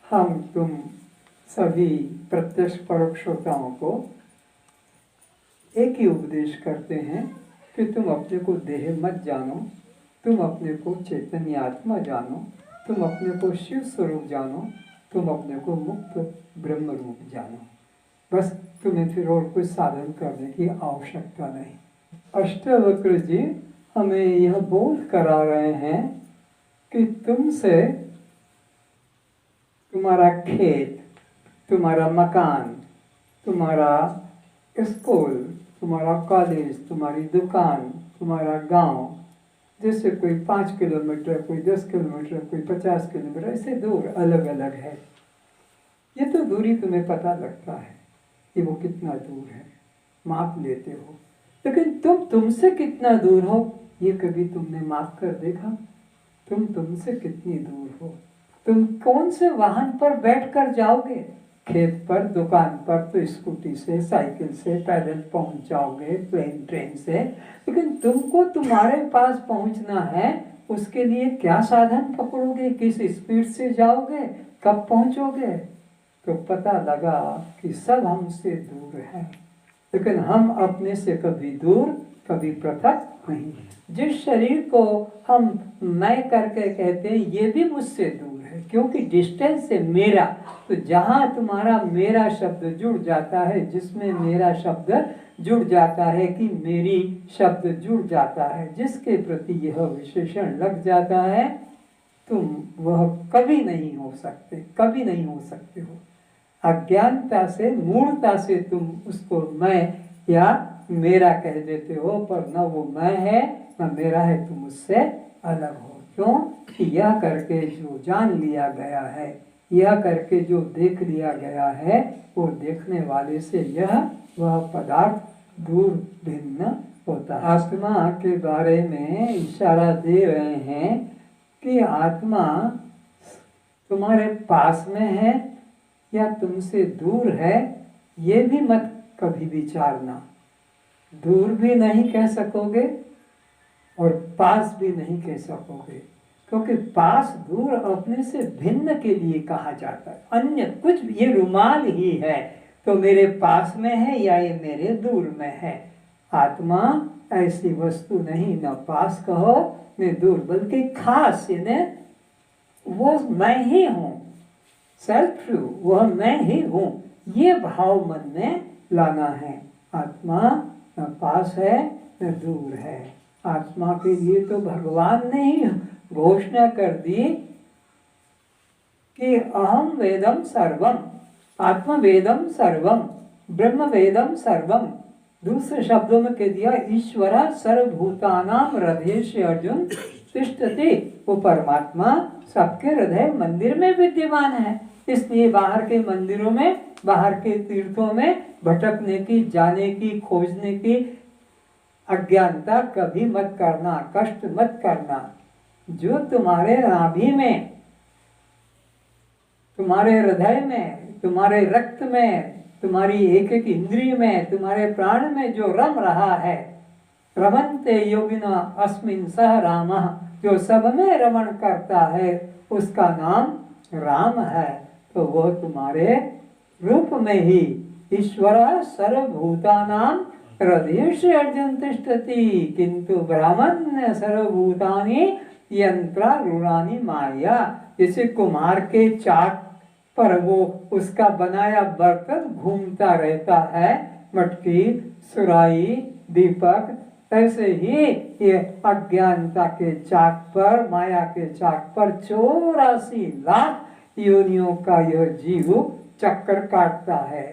हम तुम सभी प्रत्यक्ष परोक्ष श्रोताओं को एक ही उपदेश करते हैं कि तुम अपने को देह मत जानो, तुम अपने को चैतन्य आत्मा जानो, तुम अपने को शिव स्वरूप जानो, तुम अपने को मुक्त ब्रह्म रूप जानो। बस तुम्हें फिर और कुछ साधन करने की आवश्यकता नहीं। अष्टावक्र जी हमें यह बोध करा रहे हैं कि तुमसे तुम्हारा खेत, तुम्हारा मकान, तुम्हारा स्कूल, तुम्हारा कॉलेज, तुम्हारी दुकान, तुम्हारा गांव, जैसे कोई 5 किलोमीटर, कोई 10 किलोमीटर, कोई 50 किलोमीटर, ऐसे दूर अलग अलग है। ये तो दूरी तुम्हें पता लगता है कि वो कितना दूर है, माप लेते हो। लेकिन तुमसे कितना दूर हो ये कभी तुमने माप कर देखा? तुम तुमसे कितनी दूर हो? तुम कौन से वाहन पर बैठकर जाओगे? खेत पर, दुकान पर तो स्कूटी से, साइकिल से, पैदल पहुंच जाओगे, प्लेन, ट्रेन से। लेकिन तुमको तुम्हारे पास पहुंचना है, उसके लिए क्या साधन पकड़ोगे? किस स्पीड से जाओगे? कब पहुंचोगे? तो पता लगा कि सब हमसे दूर है, लेकिन हम अपने से कभी दूर, कभी पृथक नहीं। जिस शरीर को हम मैं करके कहते हैं, ये भी मुझसे दूर है, क्योंकि डिस्टेंस है मेरा। तो जहाँ तुम्हारा मेरा शब्द जुड़ जाता है, जिसमें मेरा शब्द जुड़ जाता है कि मेरी शब्द जुड़ जाता है, जिसके प्रति यह विशेषण लग जाता है, तुम वह कभी नहीं हो सकते, कभी नहीं हो सकते हो। अज्ञानता से, मूढ़ता से तुम उसको मैं या मेरा कह देते हो, पर न वो मैं है न मेरा है, तुम उससे अलग हो। क्यों? कि यह करके जो जान लिया गया है, यह करके जो देख लिया गया है, वो देखने वाले से यह वह पदार्थ दूर भिन्न होता है। आत्मा के बारे में इशारा दे रहे हैं कि आत्मा तुम्हारे पास में है या तुमसे दूर है, ये भी मत कभी विचारना। दूर भी नहीं कह सकोगे और पास भी नहीं कह सकोगे, क्योंकि पास दूर अपने से भिन्न के लिए कहा जाता है। अन्य कुछ, ये रुमाल ही है तो मेरे पास में है या ये मेरे दूर में है। आत्मा ऐसी वस्तु नहीं, न पास कहो न दूर, बल्कि खास, यानी वो मैं ही हूँ, सेल्फ ट्रू, वह मैं ही हूँ, ये भाव मन में लाना है। आत्मा न पास है न दूर है। आत्मा के लिए तो भगवान ने ही घोषणा कर दी कि अहम वेदम सर्वम, आत्मा वेदम सर्वम, ब्रह्म वेदम सर्वम। दूसरे शब्दों में कह दिया, ईश्वर सर्वभूतानाम हृदय से अर्जुन तिष्ठति। वो परमात्मा सबके हृदय मंदिर में विद्यमान है। इसलिए बाहर के मंदिरों में, बाहर के तीर्थों में भटकने की, जाने की, खोजने की अज्ञानता कभी मत करना, कष्ट मत करना। जो तुम्हारे नाभि में, तुम्हारे हृदय में, तुम्हारे रक्त में, तुम्हारी एक एक इंद्रिय में, तुम्हारे प्राण में जो रम रहा है, रमन्ते योगिना अस्मिन् सह रामः, जो सब में रमण करता है उसका नाम राम है। तो वह तुम्हारे रूप में ही ईश्वर सर्वभूतानां हृदय से अर्जुन तिष्ठति, किंतु ब्राह्मण्य सर्वभूतानि यंत्रारूढ़ानि माया। जैसे कुम्हार के चाक पर वो उसका बनाया बर्तन घूमता रहता है, मटकी, सुराही, दीपक, ऐसे ही ये अज्ञानता के चाक पर, माया के चाक पर 84 लाख योनियों का यह जीव चक्कर काटता है।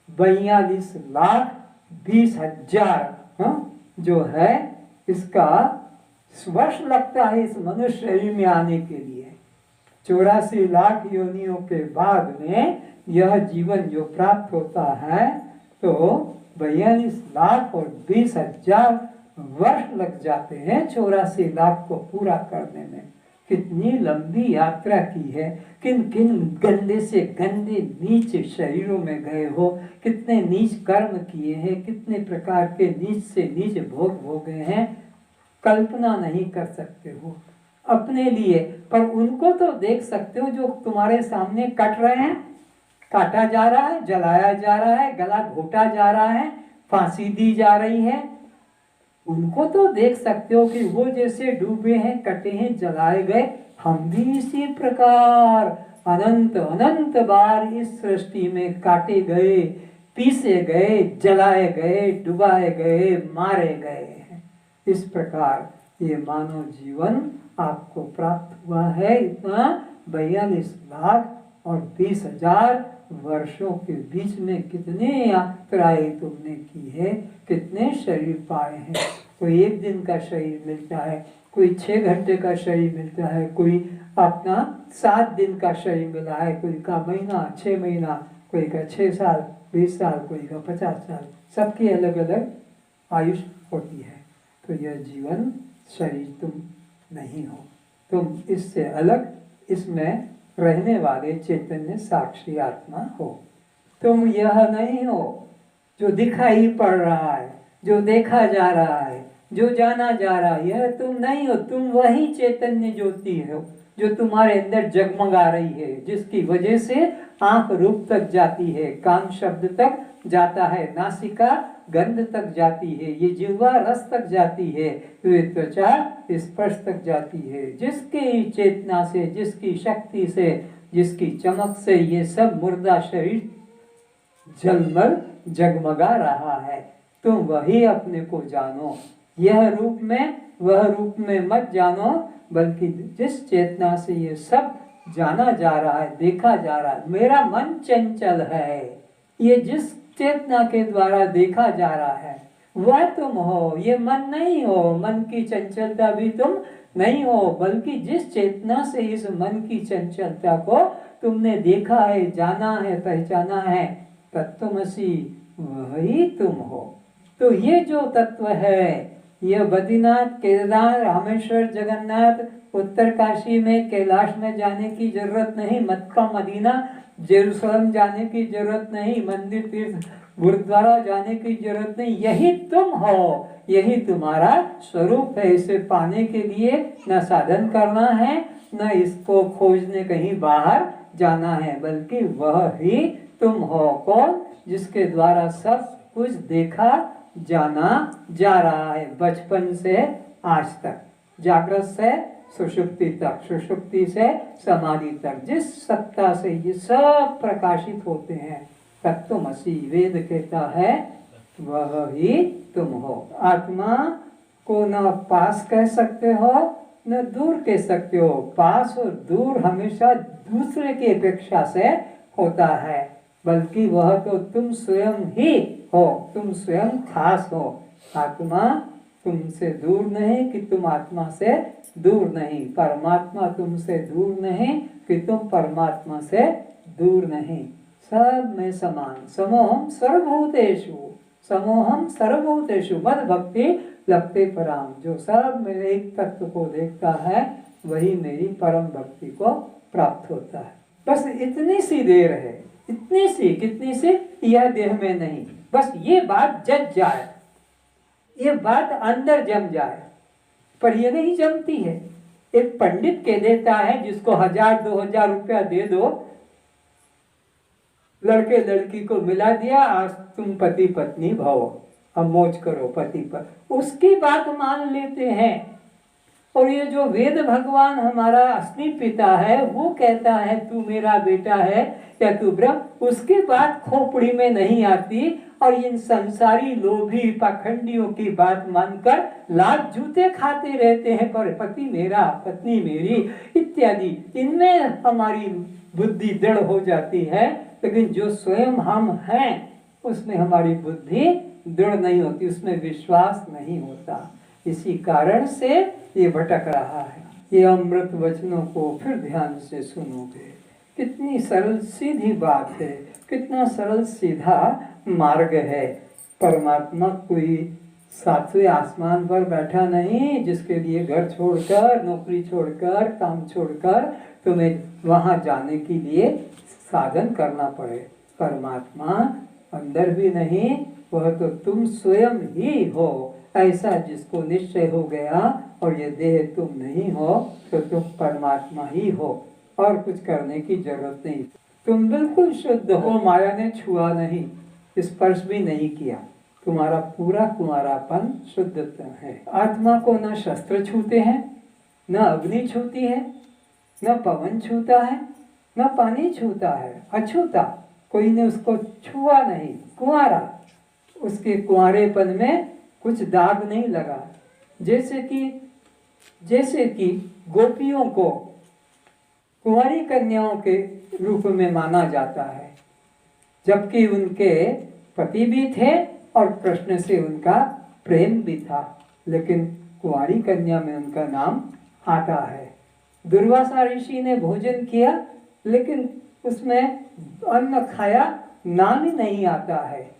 42 लाख 20 हजार जो है इसका वर्ष लगता है इस मनुष्य शरीर में आने के लिए। 84 लाख योनियों के बाद में यह जीवन जो प्राप्त होता है, तो 42 लाख और 20 हजार वर्ष लग जाते हैं 84 लाख को पूरा करने में। कितनी लंबी यात्रा की है, किन किन गंदे से गंदे नीच शरीरों में गए हो, कितने नीच कर्म किए हैं, कितने प्रकार के नीच से नीच भोग भोगे हैं, कल्पना नहीं कर सकते हो। अपने लिए पर उनको तो देख सकते हो जो तुम्हारे सामने कट रहे हैं, काटा जा रहा है, जलाया जा रहा है, गला घोटा जा रहा है, फांसी दी जा रही है। उनको तो देख सकते हो कि वो जैसे डूबे हैं, कटे हैं, जलाए गए, हम भी इसी प्रकार अनंत अनंत बार इस सृष्टि में काटे गए, पीसे गए, जलाए गए, डुबाए गए, मारे गए हैं। इस प्रकार ये मानव जीवन आपको प्राप्त हुआ है। इतना 42,20,000 वर्षों के बीच में कितने यात्राएं तुमने की है, कितने शरीर पाए हैं। कोई 1 दिन का शरीर मिलता है, कोई 6 घंटे का शरीर मिलता है, कोई अपना 7 दिन का शरीर मिला है, कोई का महीना, 6 महीना, कोई का 6 साल, 20 साल, कोई का 50 साल, सबकी अलग अलग आयुष होती है। तो यह जीवन शरीर तुम नहीं हो, तुम इससे अलग, इसमें रहने वाले चैतन्य साक्षी आत्मा हो। तुम यह नहीं हो जो दिखाई पड़ रहा है, जो देखा जा रहा है, जो जाना जा रहा है, यह तुम नहीं हो। तुम वही चैतन्य ज्योति हो जो तुम्हारे अंदर जगमगा रही है, जिसकी वजह से आंख रूप तक जाती है, कान शब्द तक जाता है, नासिका गंध तक जाती है, ये जिह्वा रस तक जाती है, ये त्वचा स्पर्श तक जाती है। जिसकी चेतना से, जिसकी शक्ति से, जिसकी चमक से ये सब मुर्दा शरीर झलमल जगमगा रहा है। तुम वही अपने को जानो, यह रूप में वह रूप में मत जानो, बल्कि जिस चेतना से ये सब जाना जा रहा है, देखा जा रहा है। मेरा मन चंचल है, ये जिस चेतना के द्वारा देखा जा रहा है वह तुम हो, ये मन नहीं हो। मन की चंचलता भी तुम नहीं हो, बल्कि जिस चेतना से इस मन की चंचलता को तुमने देखा है, जाना है, पहचाना है, तत्वमसि वही तुम हो। तो ये जो तत्व है, यह बद्रीनाथ, केदारनाथ, रामेश्वर, जगन्नाथ, उत्तरकाशी में, कैलाश में जाने की जरूरत नहीं, मक्का मदीना जेरूसलम जाने की जरूरत नहीं, मंदिर तीर्थ गुरुद्वारा जाने की जरूरत नहीं। यही तुम हो, यही तुम्हारा स्वरूप है। इसे पाने के लिए न साधन करना है, न इसको खोजने कहीं बाहर जाना है, बल्कि वह ही तुम हो। कौन? जिसके द्वारा सब कुछ देखा जाना जा रहा है, बचपन से आज तक, जागृत से सुषुप्ति तक, सुषुप्ति से समाधि तक, जिस सत्ता से ये सब प्रकाशित होते हैं, तत्वमसि वेद कहता है वह ही तुम हो। आत्मा को न पास कह सकते हो, न दूर कह सकते हो। पास और दूर हमेशा दूसरे की अपेक्षा से होता है, बल्कि वह तो तुम स्वयं ही हो, तुम स्वयं खास हो। आत्मा तुमसे दूर नहीं कि तुम आत्मा से दूर नहीं, परमात्मा तुमसे दूर नहीं कि तुम परमात्मा से दूर नहीं। सब में समान। समोहम सर्वभूतेषु, समोहम सर्वभूतेषु मद भक्ति लभते पराम। जो सब में एक तत्व को देखता है वही मेरी परम भक्ति को प्राप्त होता है। बस इतनी सी देर है, इतनी सी, कितनी सी, यह देह में नहीं। बस ये बात जज जाए, ये बात अंदर जम जाए, पर ये नहीं जमती है। एक पंडित कह देता है, जिसको 1000-2000 रुपया दे दो, लड़के लड़की को मिला दिया, आज तुम पति पत्नी भव, अब मौज करो पति पर, उसकी बात मान लेते हैं। और ये जो वेद भगवान हमारा असली पिता है, वो कहता है तू मेरा बेटा है या तू ब्रह्म, उसकी बात खोपड़ी में नहीं आती। और इन संसारी लोभी पाखंडियों की बात मानकर लात जूते खाते रहते हैं, पर पति मेरा, पत्नी मेरी इत्यादि, इनमें हमारी बुद्धि दृढ़ हो जाती है। लेकिन जो स्वयं हम हैं उसमें हमारी बुद्धि दृढ़ नहीं होती, उसमें विश्वास नहीं होता। इसी कारण से ये भटक रहा है। ये अमृत वचनों को फिर ध्यान से सुनोगे, कितनी सरल सीधी बात है, कितना सरल सीधा मार्ग है। परमात्मा कोई 7वें आसमान पर बैठा नहीं, जिसके लिए घर छोड़कर, नौकरी छोड़कर, काम छोड़कर तुम्हें वहां जाने के लिए साधन करना पड़े। परमात्मा अंदर भी नहीं, वह तो तुम स्वयं ही हो। ऐसा जिसको निश्चय हो गया और ये देह तुम नहीं हो तो तुम परमात्मा ही हो और कुछ करने की जरूरत नहीं। तुम बिल्कुल शुद्ध हो, माया ने छुआ नहीं, स्पर्श भी नहीं किया, तुम्हारा पूरा कुमारापन शुद्धता है। आत्मा को न शस्त्र छूते हैं, न अग्नि छूती है, न पवन छूता है, न पानी छूता है, अछूता, कोई ने उसको छुआ नहीं, कुंवारा, उसके कुंवारेपन में कुछ दाग नहीं लगा। जैसे कि गोपियों को कुंवारी कन्याओं के रूप में माना जाता है, जबकि उनके पति भी थे और कृष्ण से उनका प्रेम भी था, लेकिन कुंवारी कन्या में उनका नाम आता है। दुर्वासा ऋषि ने भोजन किया लेकिन उसमें अन्न खाया, नाम ही नहीं आता है।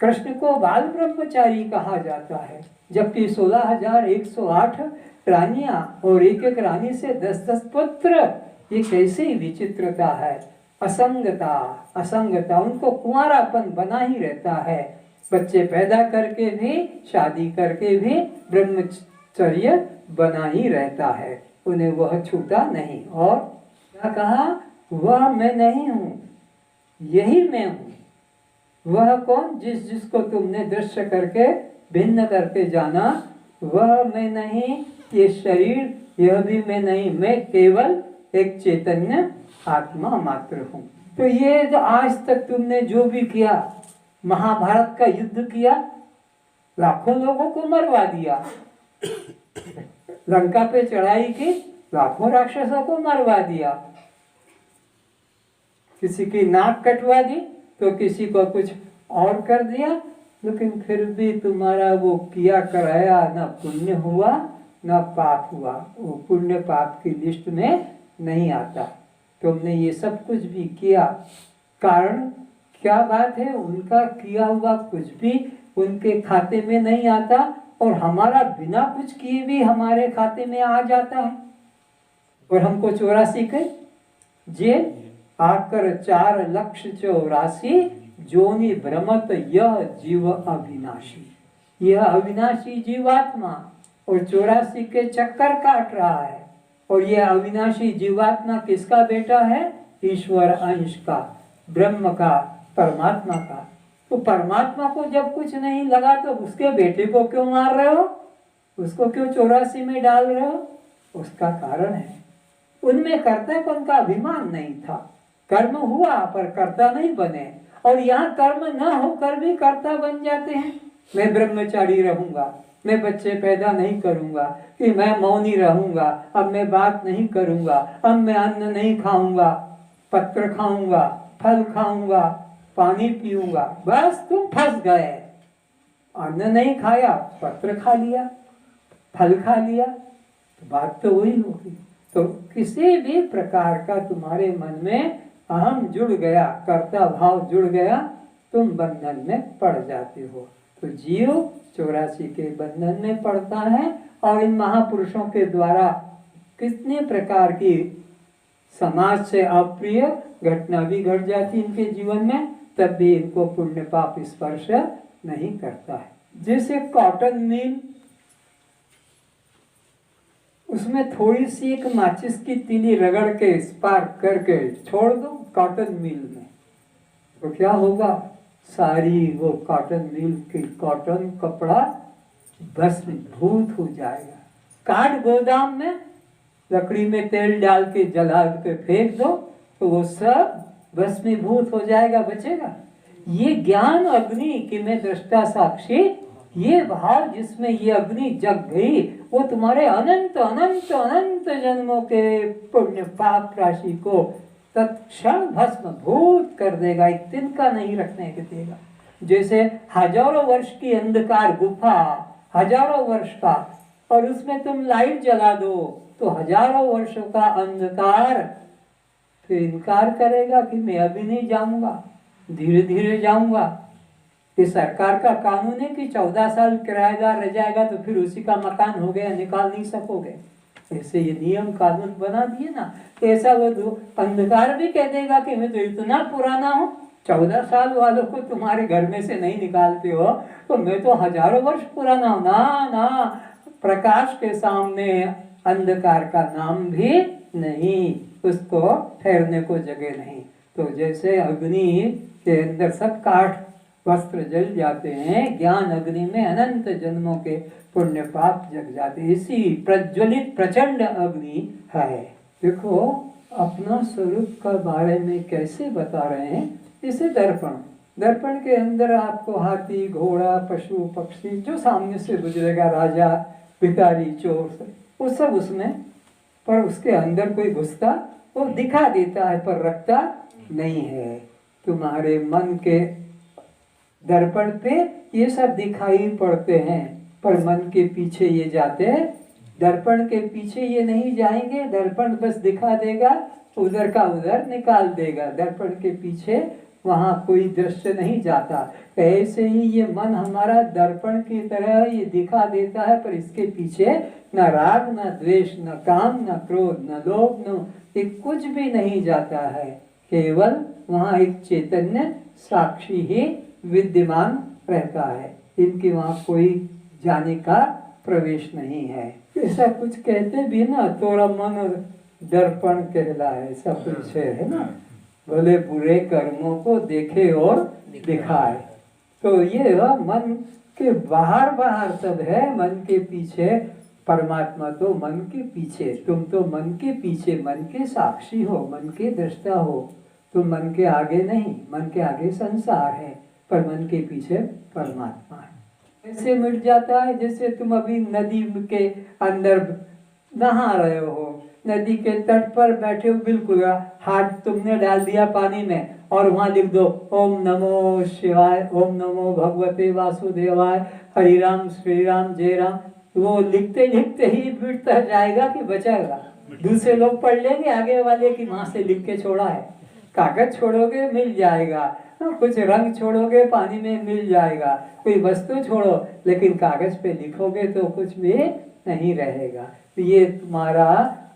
कृष्ण को बाल ब्रह्मचारी कहा जाता है, जबकि 16,108 रानियां और एक एक रानी से 10-10 पुत्र, ये कैसी विचित्रता है। असंगता उनको कुंवारापन बना ही रहता है। बच्चे पैदा करके भी, शादी करके भी ब्रह्मचर्य बना ही रहता है, उन्हें वह छूटा नहीं। और क्या कहा, वह मैं नहीं हूँ, यही मैं हूँ। वह कौन, जिसको तुमने दृश्य करके भिन्न करके जाना, वह मैं नहीं, ये शरीर यह भी मैं नहीं, मैं केवल एक चैतन्य आत्मा मात्र हूँ। तो ये जो आज तक तुमने जो भी किया, महाभारत का युद्ध किया, लाखों लोगों को मरवा दिया, लंका पे चढ़ाई की, लाखों राक्षसों को मरवा दिया, किसी की नाक कटवा दी तो किसी को कुछ और कर दिया, लेकिन फिर भी तुम्हारा वो किया कराया न पुण्य हुआ न पाप हुआ, वो पुण्य पाप की लिस्ट में नहीं आता। तुमने ये सब कुछ भी किया, कारण क्या बात है, उनका किया हुआ कुछ भी उनके खाते में नहीं आता और हमारा बिना कुछ किए भी हमारे खाते में आ जाता है। और हमको 84 के जेल आकर 4,84,000 जोनि भ्रमत यह जीव अविनाशी, यह अविनाशी जीवात्मा और 84 के चक्कर काट रहा है। और यह अविनाशी जीवात्मा किसका बेटा है, ईश्वर अंश का, ब्रह्म का, परमात्मा का। तो परमात्मा को जब कुछ नहीं लगा तो उसके बेटे को क्यों मार रहे हो, उसको क्यों 84 में डाल रहे हो? उसका कारण है, उनमें कर्तापन का अभिमान नहीं था। कर्म हुआ पर कर्ता नहीं बने, और यहाँ कर्म न होकर भी कर्ता बन जाते हैं। मैं ब्रह्मचारी रहूंगा, मैं बच्चे पैदा नहीं करूंगा, कि मैं मौनी रहूंगा, अब मैं बात नहीं करूंगा, अब मैं अन्न नहीं खाऊंगा, पत्र खाऊंगा, फल खाऊंगा, पानी पीऊंगा। बस तुम फंस गए, अन्न नहीं खाया, पत्र खा लिया, फल खा लिया, तो बात तो वही होगी। तो किसी भी प्रकार का तुम्हारे मन में अहम जुड़ गया, कर्ता भाव जुड़ गया, तुम बंधन में पड़ जाते हो। तो जीव 84 के बंधन में पड़ता है। और इन महापुरुषों के द्वारा कितने प्रकार की समाज से अप्रिय घटना भी घट जाती इनके जीवन में, तब भी इनको पुण्य पाप स्पर्श नहीं करता है। जैसे कॉटन मिल, उसमें थोड़ी सी एक माचिस की तीली रगड़ के स्पार्क करके छोड़ दो कॉटन मिल में, तो क्या होगा, सारी वो कॉटन मिल की कॉटन कपड़ा भस्मीभूत हो जाएगा। काट गोदाम में लकड़ी में तेल डाल के जला के फेंक दो तो वो सब भस्मीभूत हो जाएगा, बचेगा। ये ज्ञान अग्नि कि मैं दृष्टा साक्षी, ये भाव जिसमें ये अग्नि जग गई, वो तुम्हारे अनंत अनंत अनंत जन्मों के पुण्य पाप राशि को तत्क्षण भस्म भूत कर देगा, एक तिनका नहीं रखने के देगा। जैसे हजारों वर्ष की अंधकार गुफा, हजारों वर्ष का, और उसमें तुम लाइट जला दो तो हजारों वर्षों का अंधकार फिर इनकार करेगा कि मैं अभी नहीं जाऊंगा, धीरे धीरे जाऊंगा। ये सरकार का कानून है कि 14 साल किराएदार रह जाएगा तो फिर उसी का मकान हो गया, निकाल नहीं सकोगे। ऐसे ये नियम कानून बना दिए ना, तो ऐसा वो अंधकार भी कह देगा कि मैं तो इतना पुराना हूँ, 14 साल वालों को तुम्हारे घर में से नहीं निकालते हो तो मैं तो हजारों वर्ष पुराना हूं। ना ना, प्रकाश के सामने अंधकार का नाम भी नहीं, उसको ठहरने को जगह नहीं। तो जैसे अग्नि के अंदर सब काठ वस्त्र जल जाते हैं, ज्ञान अग्नि में अनंत जन्मों के पुण्य पाप जग जाते, इसी प्रज्वलित प्रचंड अग्नि है। देखो अपना स्वरूप का बारे में कैसे बता रहे हैं, इसे दर्पण, दर्पण के अंदर आपको हाथी घोड़ा पशु पक्षी जो सामने से गुजरेगा, राजा भिखारी चोर, वो सब उसमें, पर उसके अंदर कोई घुसता, वो दिखा देता है पर रखता नहीं है। तुम्हारे मन के दर्पण पे ये सब दिखाई पड़ते हैं, पर मन के पीछे ये जाते हैं, दर्पण के पीछे ये नहीं जाएंगे। दर्पण बस दिखा देगा, उधर का उधर निकाल देगा, दर्पण के पीछे वहां कोई दृश्य नहीं जाता। ऐसे ही ये मन हमारा दर्पण की तरह ये दिखा देता है, पर इसके पीछे न राग न द्वेष न काम न क्रोध न लोभ न एक कुछ भी नहीं जाता है। केवल वहां एक चैतन्य साक्षी ही विद्यमान रहता है, इनकी वहां कोई जाने का प्रवेश नहीं है। ऐसा कुछ कहते भी ना, तोरा मन दर्पण कहलाए, सब कुछ है ना, भले बुरे कर्मों को देखे और दिखाए। तो ये मन के बाहर बाहर सब है, मन के पीछे परमात्मा तो मन के पीछे, तुम तो मन के पीछे, मन के साक्षी हो, मन के दृष्टा हो, तुम मन के आगे नहीं, मन के आगे संसार है, पर मन के पीछे परमात्मा है। ऐसे मिट जाता है जैसे तुम अभी नदी के अंदर नहा रहे हो, नदी के तट पर बैठे हो, बिल्कुल हाथ तुमने डाल दिया पानी में और वहां लिख दो ओम नमो शिवाय, ओम नमो भगवते वासुदेवाय, हरि राम श्री राम जय राम, वो लिखते लिखते ही मिटता जाएगा कि बचाएगा। दूसरे लोग पढ़ लेंगे आगे वाले की वहां से लिख के छोड़ा है। कागज छोड़ोगे मिल जाएगा, कुछ रंग छोड़ोगे पानी में मिल जाएगा, कोई वस्तु छोड़ो लेकिन कागज पे लिखोगे तो कुछ भी नहीं रहेगा। तो ये तुम्हारा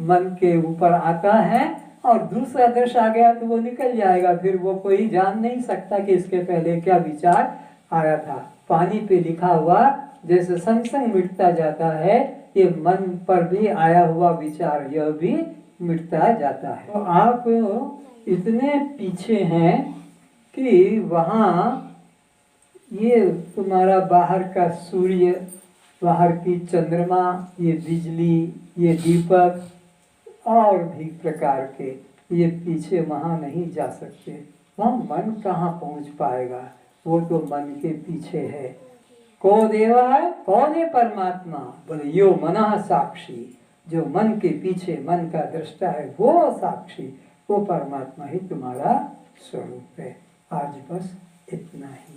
मन के ऊपर आता है और दूसरा दृश्य आ गया तो वो निकल जाएगा, फिर वो कोई जान नहीं सकता कि इसके पहले क्या विचार आया था। पानी पे लिखा हुआ जैसे संग संग मिटता जाता है, ये मन पर भी आया हुआ विचार यह भी मिटता जाता है। तो आप इतने पीछे हैं कि वहाँ ये तुम्हारा बाहर का सूर्य, बाहर की चंद्रमा, ये बिजली, ये दीपक और भी प्रकार के ये पीछे वहाँ नहीं जा सकते। वहाँ मन कहाँ पहुँच पाएगा, वो तो मन के पीछे है। को देवा है, कौन है परमात्मा, बोले यो मना साक्षी, जो मन के पीछे मन का दृष्टा है वो साक्षी, वो परमात्मा ही तुम्हारा स्वरूप है। आज बस इतना ही।